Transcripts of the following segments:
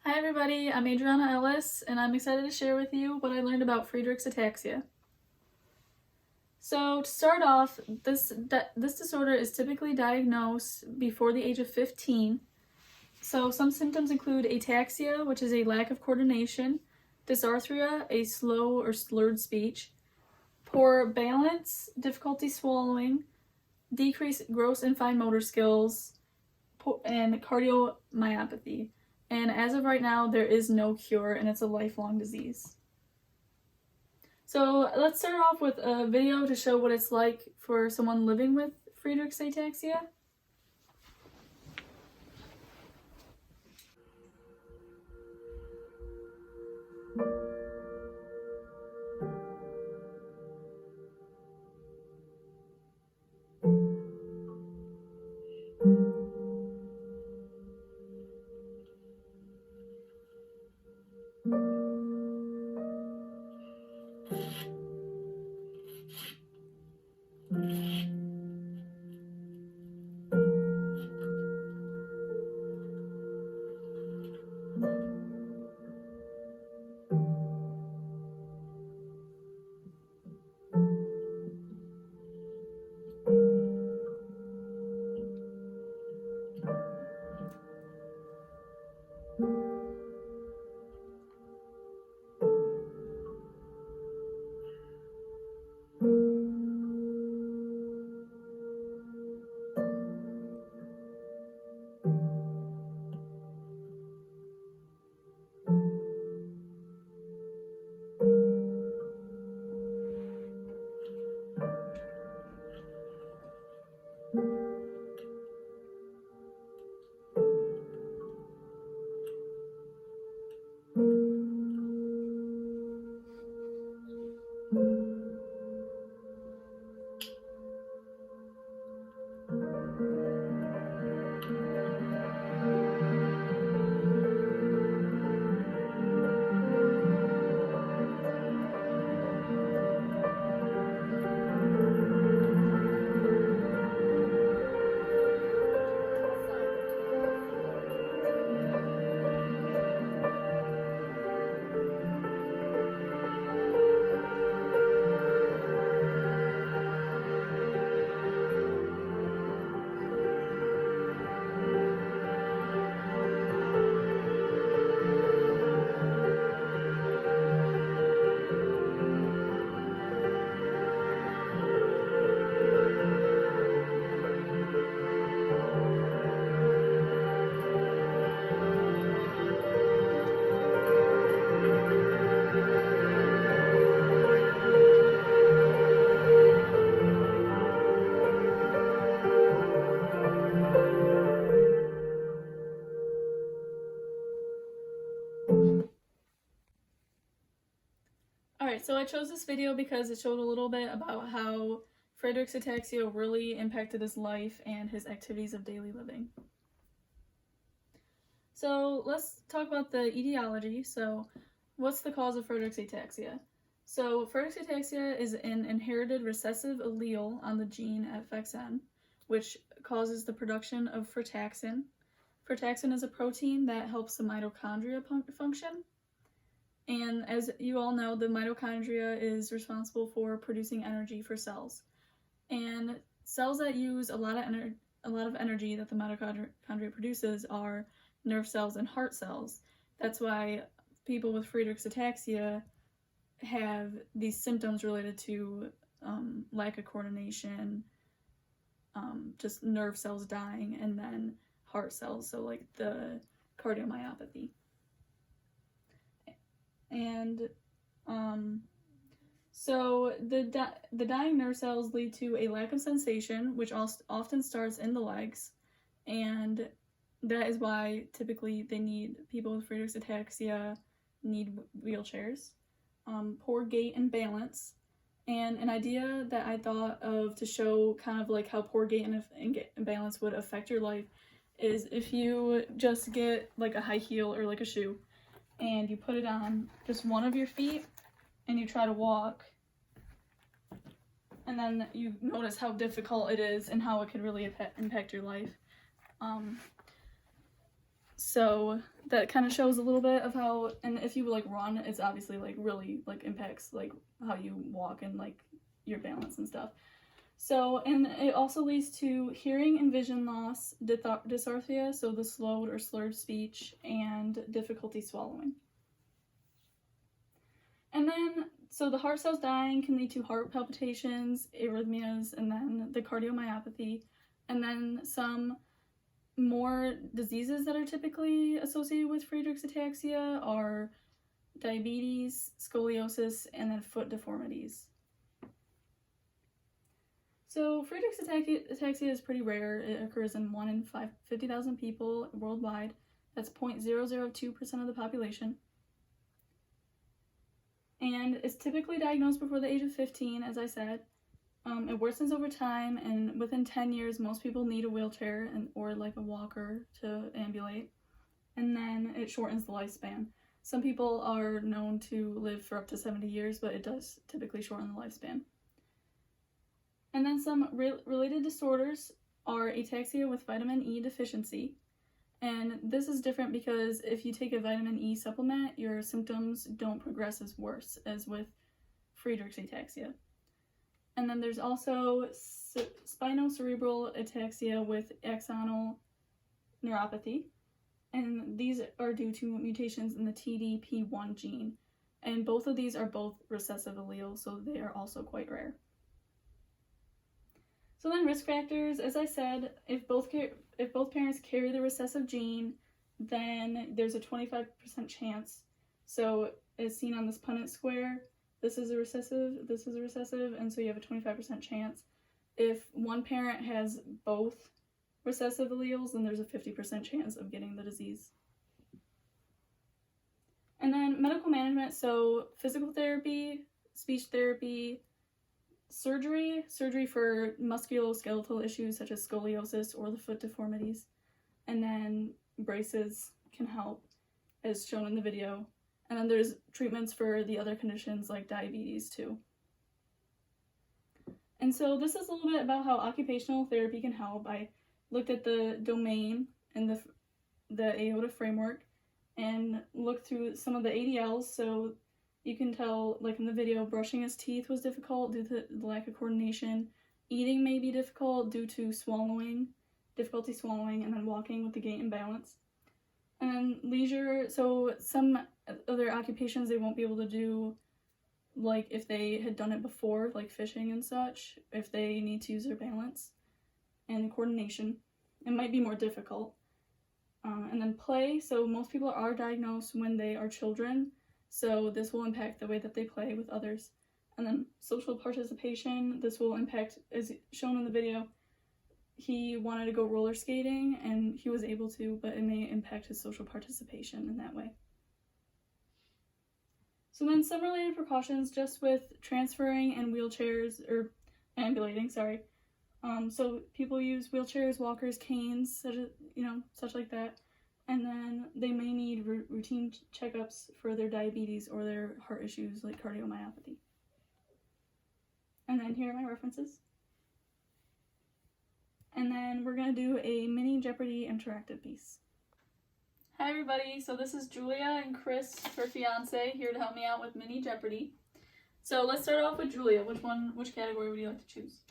Hi everybody, I'm Adriana Ellis, and I'm excited to share with you what I learned about Friedreich's ataxia. So to start off, this disorder is typically diagnosed before the age of 15. So some symptoms include ataxia, which is a lack of coordination, dysarthria, a slow or slurred speech, poor balance, difficulty swallowing, decreased gross and fine motor skills, and cardiomyopathy. And as of right now, there is no cure, and it's a lifelong disease. So let's start off with a video to show what it's like for someone living with Friedreich's ataxia. Alright, so I chose this video because it showed a little bit about how Friedreich's ataxia really impacted his life and his activities of daily living. So let's talk about the etiology. So what's the cause of Friedreich's ataxia? So Friedreich's ataxia is an inherited recessive allele on the gene FXN, which causes the production of frataxin. Frataxin is a protein that helps the mitochondria function. And as you all know, the mitochondria is responsible for producing energy for cells. And cells that use a lot of energy that the mitochondria produces are nerve cells and heart cells. That's why people with Friedreich's ataxia have these symptoms related to lack of coordination, just nerve cells dying, and then heart cells, so like the cardiomyopathy. And so the dying nerve cells lead to a lack of sensation, which often starts in the legs, and that is why typically people with Friedreich's ataxia need wheelchairs. Poor gait and balance. And an idea that I thought of to show kind of like how poor gait and balance would affect your life is if you just get like a high heel or like a shoe and you put it on just one of your feet and you try to walk, and then you notice how difficult it is and how it could really impact your life. So that kind of shows a little bit of how, and if you like run, it's obviously like really like impacts like how you walk and like your balance and stuff. So, and it also leads to hearing and vision loss, dysarthria, so the slowed or slurred speech, and difficulty swallowing. And then, so the heart cells dying can lead to heart palpitations, arrhythmias, and then the cardiomyopathy, and then some more diseases that are typically associated with Friedreich's ataxia are diabetes, scoliosis, and then foot deformities. So Friedreich's ataxia is pretty rare. It occurs in 1 in 50,000 people worldwide. That's 0.002% of the population. And it's typically diagnosed before the age of 15, as I said. It worsens over time, and within 10 years, most people need a wheelchair or like a walker to ambulate. And then it shortens the lifespan. Some people are known to live for up to 70 years, but it does typically shorten the lifespan. And then some related disorders are ataxia with vitamin E deficiency. And this is different because if you take a vitamin E supplement, your symptoms don't progress as worse as with Friedreich's ataxia. And then there's also spinocerebral ataxia with axonal neuropathy. And these are due to mutations in the TDP1 gene. And both of these are both recessive alleles, so they are also quite rare. So then risk factors, as I said, if both parents carry the recessive gene, then there's a 25% chance. So as seen on this Punnett square, this is a recessive, and so you have a 25% chance. If one parent has both recessive alleles, then there's a 50% chance of getting the disease. And then medical management, so physical therapy, speech therapy, surgery for musculoskeletal issues such as scoliosis or the foot deformities, and then braces can help, as shown in the video. And then there's treatments for the other conditions like diabetes too. And so this is a little bit about how occupational therapy can help. I looked at the domain and the AOTA framework and looked through some of the ADLs, so you can tell, like in the video, brushing his teeth was difficult due to the lack of coordination. Eating may be difficult due to difficulty swallowing, and then walking with the gait and balance. And then leisure, so some other occupations they won't be able to do, like if they had done it before, like fishing and such, if they need to use their balance and coordination. It might be more difficult. And then play, so most people are diagnosed when they are children, so this will impact the way that they play with others. And then social participation, this will impact, as shown in the video, he wanted to go roller skating and he was able to, but it may impact his social participation in that way. So then some related precautions just with transferring and wheelchairs, or ambulating, sorry. So people use wheelchairs, walkers, canes, such like that. And then they may need routine checkups for their diabetes or their heart issues like cardiomyopathy. And then here are my references. And then we're going to do a mini Jeopardy interactive piece. Hi everybody, so this is Julia and Chris, her fiance, here to help me out with mini Jeopardy. So let's start off with Julia. Which category would you like to choose?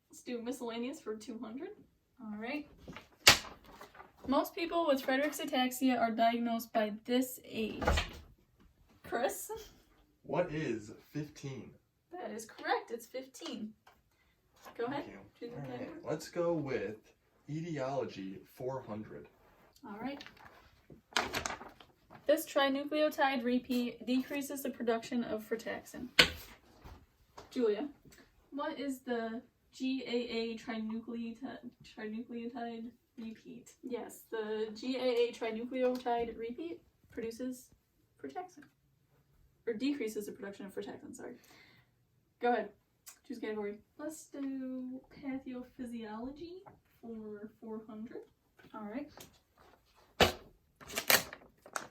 Let's do miscellaneous for 200. All right. Most people with Friedreich's ataxia are diagnosed by this age. Chris? What is 15? That is correct. It's 15. Go ahead. Thank you. Choose your category. Let's go with etiology 400. All right. This trinucleotide repeat decreases the production of frataxin. Julia, what is the GAA trinucleotide repeat? Yes, the GAA trinucleotide repeat produces frataxin. Or decreases the production of frataxin, sorry. Go ahead. Choose a category. Let's do pathophysiology for 400. Alright.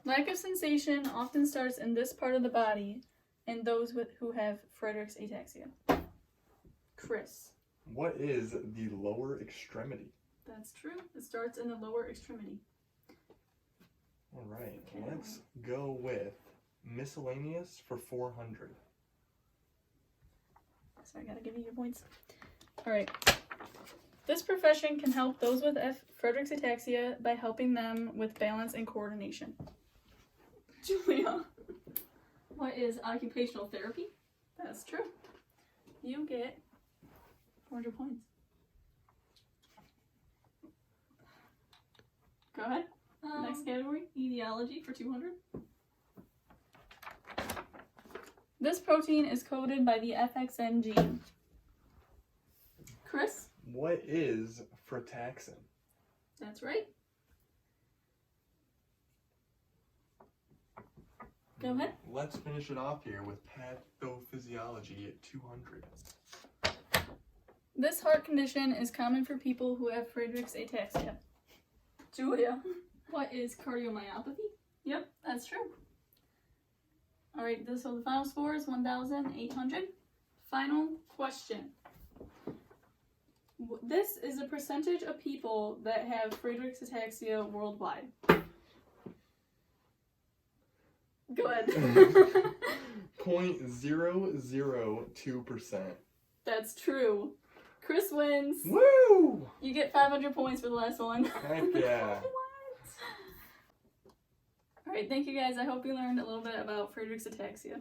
Lack of sensation often starts in this part of the body in those who have Friedreich's ataxia. Chris. What is the lower extremity? That's true. It starts in the lower extremity. All right, Okay. let's go with miscellaneous for 400. So I gotta give you your points. Alright. This profession can help those with Friedreich's ataxia by helping them with balance and coordination. Julia, what is occupational therapy? That's true. You get 400 points. Go ahead. Next category, etiology for 200. This protein is coded by the FXN gene. Chris? What is frataxin? That's right. Go ahead. Let's finish it off here with pathophysiology at 200. This heart condition is common for people who have Friedreich's ataxia. Julia, what is cardiomyopathy? Yep, that's true. Alright, so the final score is 1,800. Final question. This is a percentage of people that have Friedreich's ataxia worldwide. Go ahead. 0.002%. That's true. Chris wins. Woo! You get 500 points for the last one. Heck yeah. Alright, thank you guys. I hope you learned a little bit about Friedreich's ataxia.